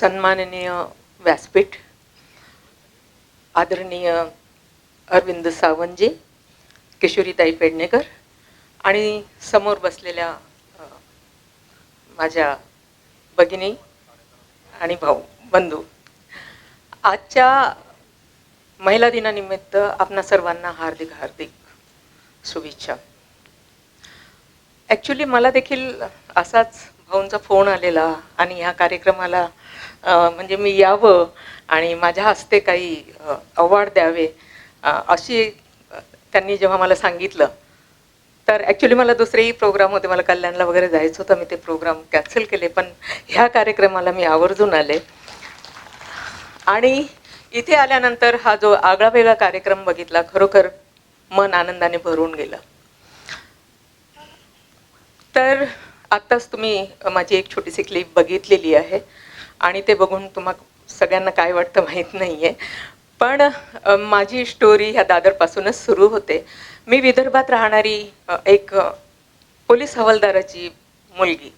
सन्माननीय व्यासपीठ, आदरणीय अरविंद सावंतजी, किशोरीताई पेडणेकर आणि समोर बसलेल्या माझ्या भगिनी आणि भाऊ बंधू, आजच्या महिला दिनानिमित्त आपणा सर्वांना हार्दिक हार्दिक शुभेच्छा. ॲक्च्युली मला देखील असाच भाऊंचा फोन आलेला आणि ह्या कार्यक्रमाला म्हणजे मी यावं आणि माझ्या हस्ते काही अवॉर्ड द्यावे अशी त्यांनी जेव्हा मला सांगितलं, तर ॲक्च्युली मला दुसरेही प्रोग्राम होते, मला कल्याणला वगैरे जायचं होतं, मी ते प्रोग्राम कॅन्सल केले, पण ह्या कार्यक्रमाला मी आवर्जून आले. आणि इथे आल्यानंतर हा जो आगळा वेगळा कार्यक्रम बघितला, खरोखर मन आनंदाने भरून गेलं. तर आत्ताच तुम्ही माझी एक छोटीशी क्लिप बघितलेली आहे आणि ते बघून तुम्हाला सगळ्यांना काय वाटतं माहीत नाही आहे, पण माझी स्टोरी ह्या दादरपासूनच सुरू होते. मी विदर्भात राहणारी एक पोलीस हवालदाराची मुलगी,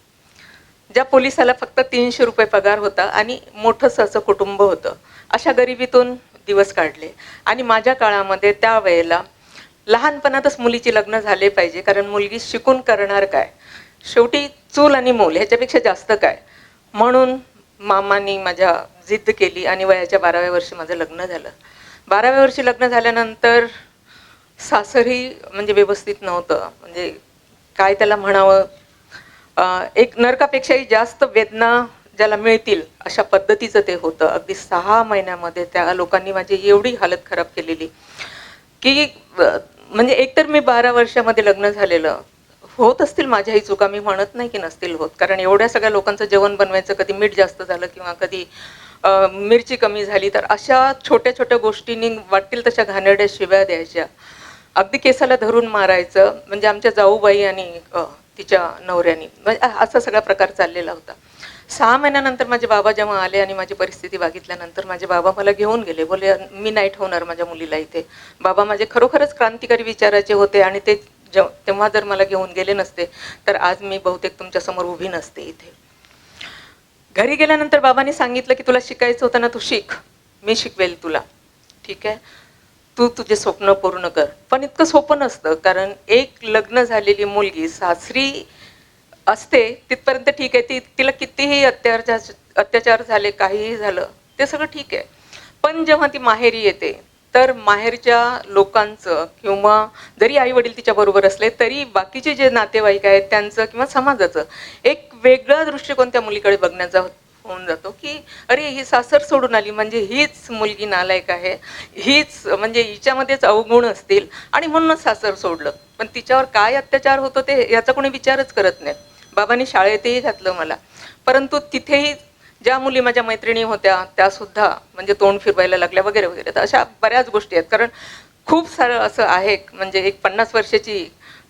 ज्या पोलिसाला फक्त 300 रुपये पगार होता आणि मोठंसं असं कुटुंब होतं. अशा गरिबीतून दिवस काढले. आणि माझ्या काळामध्ये त्यावेळेला लहानपणातच मुलीची लग्न झाले पाहिजे, कारण मुलगी शिकून करणार काय, शेवटी चूल आणि मूल ह्याच्यापेक्षा जास्त काय, म्हणून मामांनी माझ्या जिद्द केली आणि वयाच्या 12व्या वर्षी माझं लग्न झालं. 12व्या वर्षी लग्न झाल्यानंतर सासरही म्हणजे व्यवस्थित नव्हतं, म्हणजे काय त्याला म्हणावं, एक नरकापेक्षाही जास्त वेदना ज्याला मिळतील अशा पद्धतीचं ते होतं. अगदी 6 महिन्यामध्ये त्या लोकांनी माझी एवढी हालत खराब केलेली की म्हणजे एकतर मी 12 वर्षामध्ये लग्न झालेलं, होत असतील माझ्याही चुका, मी म्हणत नाही की नसतील होत, कारण एवढ्या सगळ्या लोकांचं जेवण बनवायचं, कधी मीठ जास्त झालं किंवा कधी मिरची कमी झाली, तर अशा छोट्या छोट्या गोष्टींनी वाटतील तशा घाणेरड्या शिव्या द्यायच्या, अगदी केसाला धरून मारायचं. म्हणजे आमच्या जाऊबाई आणि तिच्या नवऱ्यानी असा सगळा प्रकार चाललेला होता. 6 महिन्यानंतर माझे बाबा जेव्हा आले आणि माझी परिस्थिती बघितल्यानंतर माझे बाबा मला घेऊन गेले, बोले मी नाही ठेवणार माझ्या मुलीला इथे. बाबा माझे खरोखरच क्रांतिकारी विचाराचे होते आणि ते तेव्हा जर मला घेऊन गेले नसते तर आज मी बहुतेक तुमच्यासमोर उभी नसते इथे. घरी गेल्यानंतर बाबांनी सांगितलं की तुला शिकायचं होतं ना, तू शिक, मी शिकवेल तुला, ठीक आहे, तू तुझे स्वप्न पूर्ण कर. पण इतकं सोपं नसतं, कारण एक लग्न झालेली मुलगी सासरी असते तिथपर्यंत ठीक आहे, तिला कितीही अत्याचार झाले, काहीही झालं ते सगळं ठीक आहे, पण जेव्हा ती माहेरी येते तर माहेरच्या लोकांचं किंवा जरी आई वडील तिच्या बरोबर असले तरी बाकीचे जे नातेवाईक आहेत त्यांचं किंवा समाजाचं एक वेगळा दृष्टिकोन त्या मुलीकडे बघण्याचा होऊन जातो की अरे ही सासर सोडून आली म्हणजे हीच मुलगी नालायक आहे, हीच म्हणजे हिच्यामध्येच अवगुण असतील आणि म्हणूनच सासर सोडलं. पण तिच्यावर काय अत्याचार होतो ते याचा कोणी विचारच करत नाही. बाबांनी शाळेतही घातलं मला, परंतु तिथेही ज्या मुली माझ्या मैत्रिणी होत्या त्या सुद्धा म्हणजे तोंड फिरवायला लागल्या वगैरे वगैरे. तर अशा बऱ्याच गोष्टी आहेत, कारण खूप सारं असं आहे. म्हणजे एक 50 वर्षाची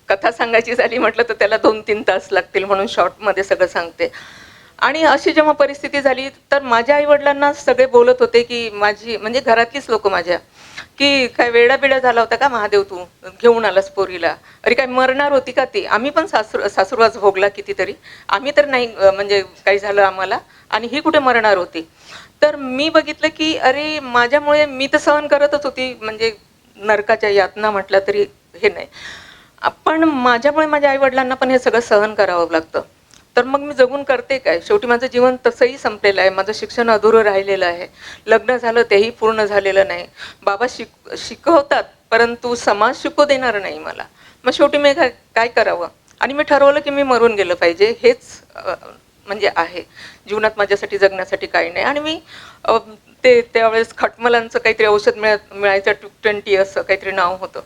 कथा सांगायची झाली म्हटलं तर त्याला 2-3 तास लागतील, म्हणून शॉर्टमध्ये सगळं सांगते. आणि अशी जेव्हा परिस्थिती झाली तर माझ्या आईवडिलांना सगळे बोलत होते की माझी म्हणजे घरातलीच लोक माझ्या की काय वेडा बिडा झाला होता का महादेव, तू घेऊन आलास पोरीला, अरे काय मरणार होती का ती, आम्ही पण सासूरवास भोगला कितीतरी, आम्ही तर नाही म्हणजे काही झालं आम्हाला, आणि ही कुठे मरणार होती. तर मी बघितलं की अरे माझ्यामुळे मी तर सहन करतच होती, म्हणजे नरकाच्या यातना म्हटलं तरी हे नाही, पण माझ्यामुळे माझ्या आईवडिलांना पण हे सगळं सहन करावं लागतं. तर मग मी जगून करते काय, शेवटी माझं जीवन तसंही संपलेलं आहे, माझं शिक्षण अधुरं राहिलेलं आहे, लग्न झालं तेही पूर्ण झालेलं नाही, बाबा शिकवतात परंतु समाज शिकू देणार नाही मला. मग शेवटी मी काय करावं, आणि मी ठरवलं की मी मरून गेलं पाहिजे, हेच म्हणजे आहे जीवनात, माझ्यासाठी जगण्यासाठी काही नाही. आणि मी त्यावेळेस खटमलांचं काहीतरी औषध मिळायचं 220 असं काहीतरी नाव होतं,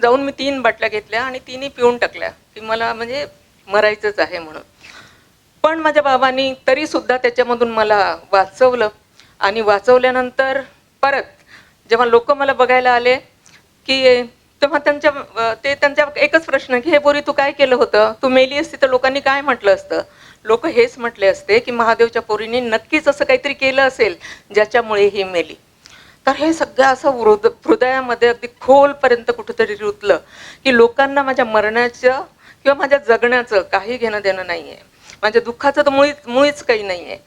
जाऊन मी 3 बाटल्या घेतल्या आणि 3ही पिऊन टाकल्या की मला म्हणजे मरायचंच आहे म्हणून. पण माझ्या बाबांनी तरी सुद्धा त्याच्यामधून मला वाचवलं. आणि वाचवल्यानंतर परत जेव्हा लोक मला बघायला आले की तेव्हा त्यांच्या एकच प्रश्न की हे पोरी तू काय केलं होतं, तू मेली असती तर लोकांनी काय म्हटलं असतं. लोक हेच म्हटले असते की महादेवच्या पोरीने नक्कीच असं काहीतरी केलं असेल ज्याच्यामुळे ही मेली. तर हे सगळं असं हृदयामध्ये अगदी खोलपर्यंत कुठेतरी रुतलं की लोकांना माझ्या मरण्याचं किंवा माझ्या जगण्याचं काही घेणं देणं नाहीये, माझ्या दुःखाचं तर मुळीच काही नाहीये.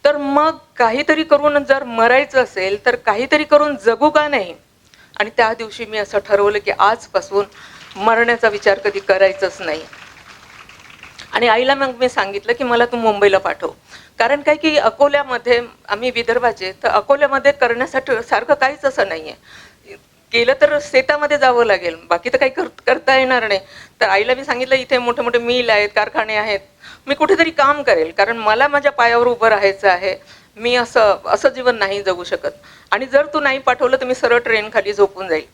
तर मग काहीतरी करून जर मरायचं असेल तर काहीतरी करून जगू का नाही. आणि त्या दिवशी मी असं ठरवलं की आजपासून मरण्याचा विचार कधी करायचाच नाही. आणि आईला मग मी सांगितलं की मला तू मुंबईला पाठव. कारण काय की अकोल्यामध्ये, आम्ही विदर्भाचे, तर अकोल्यामध्ये करण्यासाठी सारखं काहीच असं नाही आहे. केलं तर शेतामध्ये जावं लागेल, बाकी तर काही करता येणार नाही. तर आईला मी सांगितलं इथे मोठे मोठे मिल आहेत, कारखाने आहेत, मी कुठेतरी काम करेल, कारण मला माझ्या पायावर उभं राहायचं आहे. मी असं जीवन नाही जगू शकत. आणि जर तू नाही पाठवलं तर मी सरळ ट्रेन खाली झोपून जाईल.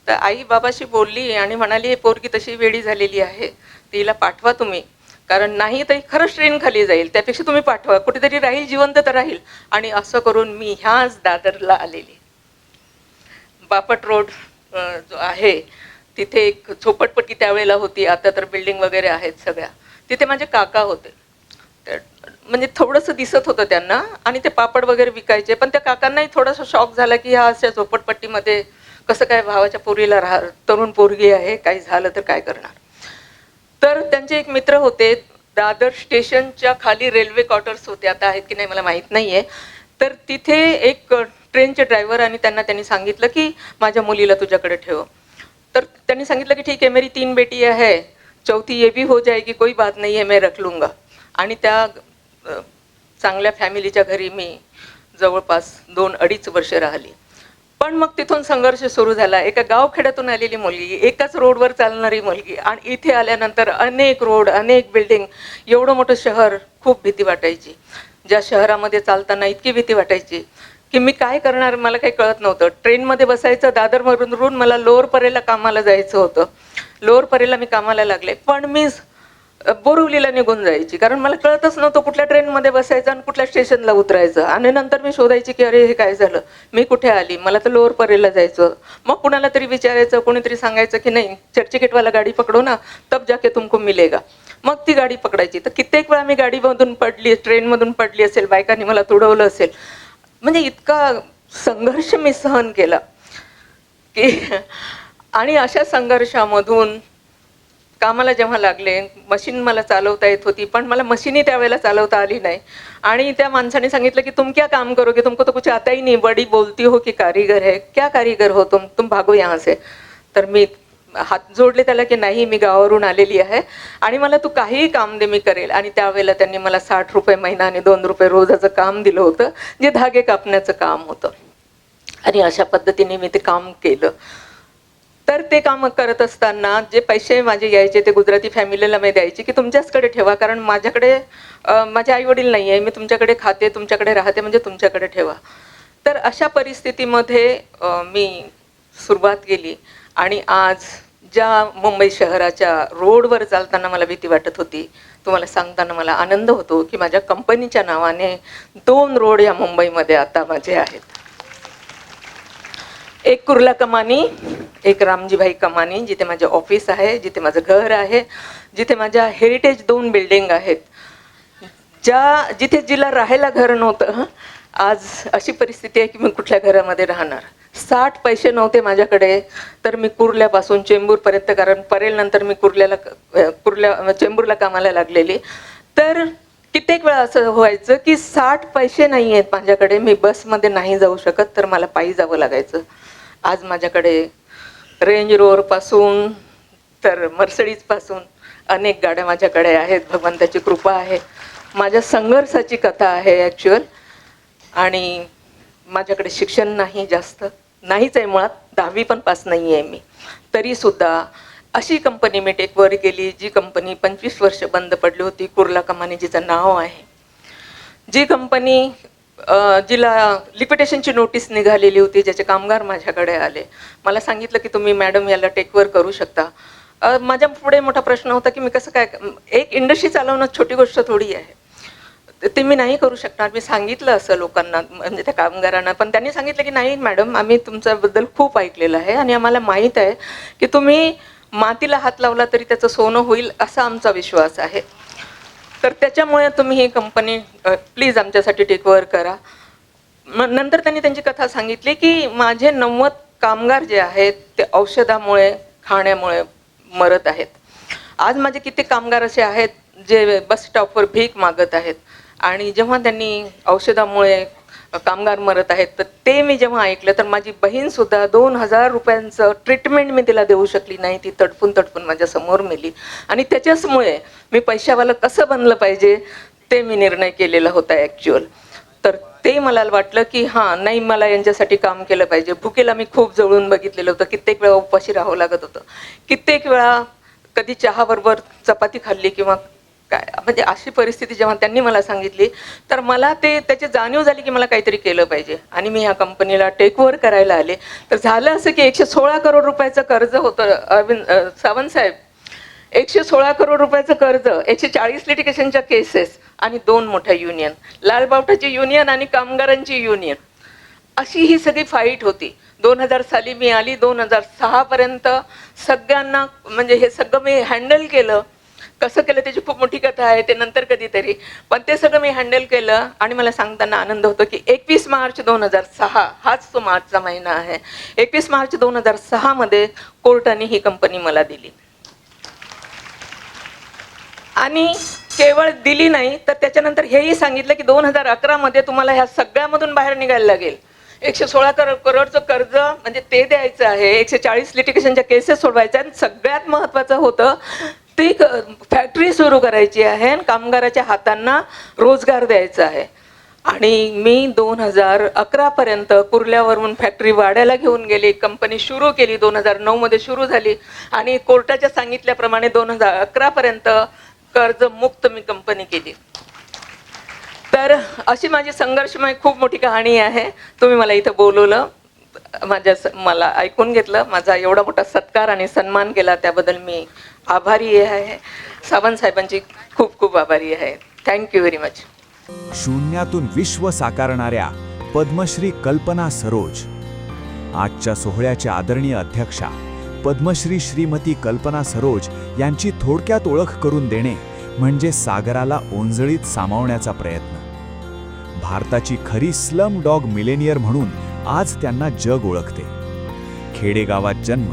तर आई बाबाशी बोलली आणि म्हणाली ही पोरगी तशी वेडी झालेली आहे, तिला पाठवा तुम्ही, कारण नाही तर खरंच ट्रेन खाली जाईल, त्यापेक्षा तुम्ही पाठवा, कुठेतरी राहील, जिवंत तर राहील. आणि असं करून मी ह्याच दादरला आलेली. बापट रोड जो आहे तिथे एक झोपडपट्टी त्यावेळेला होती, आता तर बिल्डिंग वगैरे आहेत सगळ्या. तिथे माझे काका होते. म्हणजे थोडंसं दिसत होतं त्यांना, आणि ते पापड वगैरे विकायचे. पण त्या काकांनाही थोडासा शॉक झाला की ह्या अशा झोपडपट्टीमध्ये कसं काय, भावाच्या पोरीला तरुण पोरगी आहे, काही झालं तर काय करणार. तर त्यांचे एक मित्र होते, दादर स्टेशनच्या खाली रेल्वे क्वार्टर्स होते, आता आहेत की नाही मला माहीत नाही आहे. तर तिथे एक ट्रेनचे ड्रायव्हर, आणि त्यांनी सांगितलं की माझ्या मुलीला तुझ्याकडे ठेव. तर त्यांनी सांगितलं की ठीक आहे, मेरी 3 बेटी है, चौथी ये भी हो जाएगी, कोई बात नहीं है, मैं रख लूँगा. आणि त्या चांगल्या फॅमिलीच्या घरी मी जवळपास 2-2.5 वर्ष राहिली. पण मग तिथून संघर्ष सुरू झाला. एका गावखेड्यातून आलेली मुलगी, एकाच रोडवर चालणारी मुलगी, आणि इथे आल्यानंतर अनेक रोड, अनेक बिल्डिंग, एवढं मोठं शहर, खूप भीती वाटायची. ज्या शहरामध्ये चालताना इतकी भीती वाटायची की मी काय करणार मला काही कळत नव्हतं. ट्रेनमध्ये बसायचं, दादरवरून मला लोअर परेला कामाला जायचं होतं. लोअर परेला मी कामाला लागले, पण मी बोरिवलीला निघून जायची, कारण मला कळतच नव्हतं कुठल्या ट्रेनमध्ये बसायचं आणि कुठल्या स्टेशनला उतरायचं. आणि नंतर मी शोधायची की अरे हे काय झालं, मी कुठे आली, मला तर लोअर परेला जायचं. मग कुणाला तरी विचारायचं, कोणीतरी सांगायचं की नाही चर्चगेटवाला गाडी पकडो ना, तब जाके तुमको मिलेगा. मग ती गाडी पकडायची. तर कित्येक वेळा मी गाडीमधून पडली, ट्रेनमधून पडली असेल, बायकांनी मला तुडवलं असेल. म्हणजे इतका संघर्ष मी सहन केला की आणि अशा संघर्षामधून कामाला जेव्हा लागले, मशीन मला चालवता येत होती, पण मला मशीनही त्यावेळेला चालवता आली नाही. आणि त्या माणसाने सांगितलं की तुम क्या काम करोगे, तुमको तो कुछ आता ही नहीं, बड़ी बोलती हो की कारीगर है, क्या कारीगर हो तुम भागो यहाँ से. तर मी हात जोडले त्याला की नाही, मी गावावरून आलेली आहे आणि मला तू काहीही काम दे, मी करेल. आणि त्यावेळेला त्यांनी मला 60 रुपये महिना आणि 2 रुपये रोजाचं काम दिलं होतं, जे धागे कापण्याचं काम होतं. आणि अशा पद्धतीने मी ते काम केलं. तर ते काम करत असताना जे पैसे माझे यायचे ते गुजराती फॅमिलीला मी द्यायची की तुमच्याचकडे ठेवा, कारण माझ्याकडे माझे आई वडील नाही आहे, मी तुमच्याकडे खाते, तुमच्याकडे राहते, म्हणजे तुमच्याकडे ठेवा. तर अशा परिस्थितीमध्ये मी सुरुवात केली. आणि आज ज्या मुंबई शहराच्या रोडवर चालताना मला भीती वाटत होती, तुम्हाला सांगताना मला आनंद होतो की माझ्या कंपनीच्या नावाने 2 रोड या मुंबईमध्ये आता माझे आहेत. एक कुर्ला कमानी, एक रामजीभाई कमानी, जिथे माझे ऑफिस आहे, जिथे माझं घर आहे, जिथे माझ्या हेरिटेज 2 बिल्डिंग आहेत, जिथे जिला राहायला घर नव्हतं. आज अशी परिस्थिती आहे की मी कुठल्या घरामध्ये राहणार. 60 पैसे नव्हते माझ्याकडे, तर मी कुर्ल्यापासून चेंबूरपर्यंत, कारण परेल नंतर मी चेंबूरला कामाला लागलेली. तर कित्येक वेळा असं व्हायचं की 60 पैसे नाही आहेत माझ्याकडे, मी बसमध्ये नाही जाऊ शकत, तर मला पायी जावं लागायचं. आज माझ्याकडे रेंज रोवर पासून तर मर्सिडीज पासून अनेक गाड्या माझ्याकडे आहेत. भगवंताची कृपा आहे. माझ्या संघर्षाची कथा आहे ॲक्च्युअल. आणि माझ्याकडे शिक्षण नाही, जास्त नाहीच आहे, मुळात 10वी पण पास नाही आहे मी. तरीसुद्धा अशी कंपनी मी टेकवर केली, जी कंपनी 25 वर्ष बंद पडली होती, कुर्ला कमानी जिचं नाव आहे. जी कंपनी जिला लिक्विडेशनची नोटीस निघालेली होती, ज्याचे कामगार माझ्याकडे आले, मला सांगितलं की तुम्ही मॅडम याला टेकवर करू शकता. माझ्या पुढे मोठा प्रश्न होता की मी कसं काय, एक इंडस्ट्री चालवणं छोटी गोष्ट थोडी आहे, ते मी नाही करू शकणार. मी सांगितलं असं लोकांना, म्हणजे त्या कामगारांना, पण त्यांनी सांगितलं की नाही मॅडम, आम्ही तुमच्याबद्दल खूप ऐकलेलं आहे आणि आम्हाला माहीत आहे की तुम्ही मातीला हात लावला तरी त्याचं सोनं होईल, असा आमचा विश्वास आहे. तर त्याच्यामुळे तुम्ही ही कंपनी प्लीज आमच्यासाठी टेकओव्हर करा. मग नंतर त्यांनी त्यांची कथा सांगितली की माझे 90 कामगार जे आहेत ते औषधामुळे, खाण्यामुळे मरत आहेत. आज माझे किती कामगार असे आहेत जे बस स्टॉपवर भीक मागत आहेत. आणि जेव्हा त्यांनी औषधामुळे कामगार मरत आहेत तर ते मी जेव्हा ऐकलं तर माझी बहीणसुद्धा 2,000 रुपयांचं ट्रीटमेंट मी तिला देऊ शकली नाही. ती तडफून तडफून माझ्यासमोर मेली. आणि त्याच्याचमुळे मी पैशावाला कसं बनलं पाहिजे ते मी निर्णय केलेला होता ॲक्च्युअल. तर ते मला वाटलं की हां नाही, मला यांच्यासाठी काम केलं पाहिजे. भुकेला मी खूप जवळून बघितलेलं होतं. कित्येक वेळा उपाशी राहावं लागत होतं. कित्येक वेळा कधी चहाबरोबर चपाती खाल्ली किंवा काय, म्हणजे अशी परिस्थिती जेव्हा त्यांनी मला सांगितली तर मला त्याची जाणीव झाली की मला काहीतरी केलं पाहिजे. आणि मी ह्या कंपनीला टेक ओव्हर करायला आले. तर झालं असं की 116 करोड रुपयाचं कर्ज होतं सावंत साहेब. 116 करोड रुपयाचं कर्ज, 140 लिटिगेशनच्या केसेस आणि 2 मोठ्या युनियन, लालबावटाची युनियन आणि कामगारांची युनियन, अशी ही सगळी फाईट होती. 2000 साली मी आली. 2006 पर्यंत सगळ्यांना म्हणजे हे सगळं मी हँडल केलं. कसं केलं त्याची खूप मोठी कथा आहे, ते नंतर कधीतरी. पण ते सगळं मी हँडल केलं आणि मला सांगताना आनंद होतो की 21 मार्च 2006 हाच तो मार्चचा महिना आहे. 21 मार्च 2006 मध्ये कोर्टाने ही कंपनी मला दिली. आणि केवळ दिली नाही तर त्याच्यानंतर हेही सांगितलं की 2011 मध्ये तुम्हाला ह्या सगळ्यामधून बाहेर निघायला लागेल. 116 करोडचं कर्ज म्हणजे ते द्यायचं आहे, 140 लिटिगेशनच्या केसेस सोडवायच्या, आणि सगळ्यात महत्त्वाचं होतं ती फॅक्टरी सुरू करायची आहे आणि कामगाराच्या हातांना रोजगार द्यायचा आहे. आणि मी 2011 पर्यंत कुर्ल्यावरून फॅक्टरी वाड्याला घेऊन गेली. कंपनी सुरू केली. 2009 मध्ये सुरू झाली आणि कोर्टाच्या सांगितल्याप्रमाणे 2011 पर्यंत कर्जमुक्त मी कंपनी केली. तर अशी माझी संघर्षमय खूप मोठी कहाणी आहे. तुम्ही मला इथं बोलवलं, मला ऐकून घेतलं, माझा एवढा मोठा सत्कार आणि सन्मान केला, त्याबद्दल मी आभारी आहे. सावंत साहेबांची खूप खूप आभारी आहे. Thank you very much. शून्यातून विश्व साकारणाऱ्या पद्मश्री कल्पना सरोज आजच्या सोहळ्याच्या आदरणीय अध्यक्षा पद्मश्री श्रीमती कल्पना सरोज यांची थोडक्यात ओळख करून देणे म्हणजे सागराला ओंजळीत सामावण्याचा प्रयत्न. भारताची खरी स्लम डॉग मिलेनियर म्हणून आज त्यांना जग ओळखते. खेडेगावात जन्म,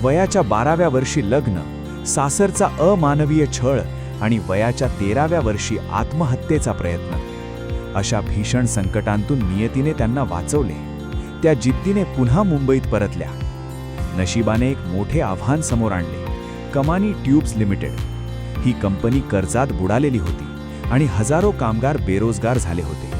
वयाच्या 12व्या वर्षी लग्न, सासरचा अमानवीय छळ आणि वयाच्या 13व्या वर्षी आत्महत्येचा प्रयत्न. अशा भीषण संकटांतून नियतीने त्यांना वाचवले. त्या जिद्दीने पुन्हा मुंबईत परतल्या. नशिबाने एक मोठे आव्हान समोर आणले. कमानी ट्यूब्स लिमिटेड ही कंपनी कर्जात बुडालेली होती आणि हजारो कामगार बेरोजगार झाले होते.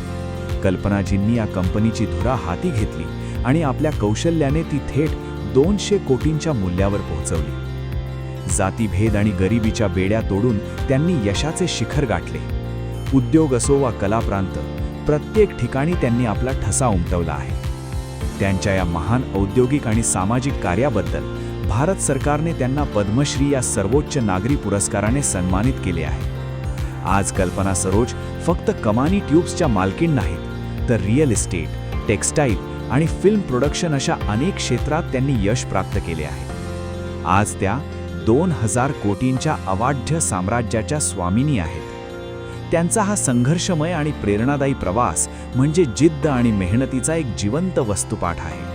कल्पनाजींनी या कंपनीची धुरा हाती घेतली आणि आपल्या कौशल्याने ती थेट 200 कोटींच्या मूल्यावर पोहोचवली. जातीभेद आणि गरिबीच्या बेड्या तोडून त्यांनी यशाचे शिखर गाठले. उद्योग असो वा कलाप्रांत, प्रत्येक ठिकाणी त्यांनी आपला ठसा उमटवला आहे. त्यांच्या या महान औद्योगिक आणि सामाजिक कार्याबद्दल भारत सरकारने त्यांना पद्मश्री या सर्वोच्च नागरी पुरस्काराने सन्मानित केले आहे. आज कल्पना सरोज फक्त कमानी ट्यूब्सच्या मालकीण नाहीत, तर रिअल इस्टेट, टेक्स्टाईल आणि फिल्म प्रोडक्शन अशा अनेक क्षेत्रात त्यांनी यश प्राप्त केले आहे. आज त्या 2000 कोटींच्या अवाढ्य साम्राज्याच्या स्वामिनी आहेत. त्यांचा हा संघर्षमय आणि प्रेरणादायी प्रवास म्हणजे जिद्द आणि मेहनतीचा एक जिवंत वस्तुपाठ आहे.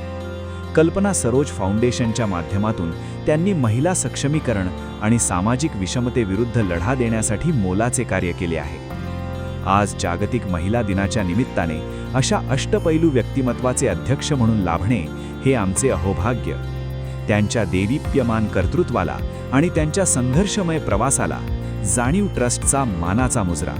कल्पना सरोज फाउंडेशनच्या माध्यमातून त्यांनी महिला सक्षमीकरण आणि सामाजिक विषमतेविरुद्ध लढा देण्यासाठी मोलाचे कार्य केले आहे. आज जागतिक महिला दिनाच्या निमित्ताने अशा अष्टपैलू व्यक्तिमत्वाचे अध्यक्ष म्हणून लाभणे हे आमचे अहोभाग्य. त्यांच्या देदीप्यमान कर्तृत्वाला आणि त्यांच्या संघर्षमय प्रवासाला जाणीव ट्रस्टचा मानाचा मुजरा.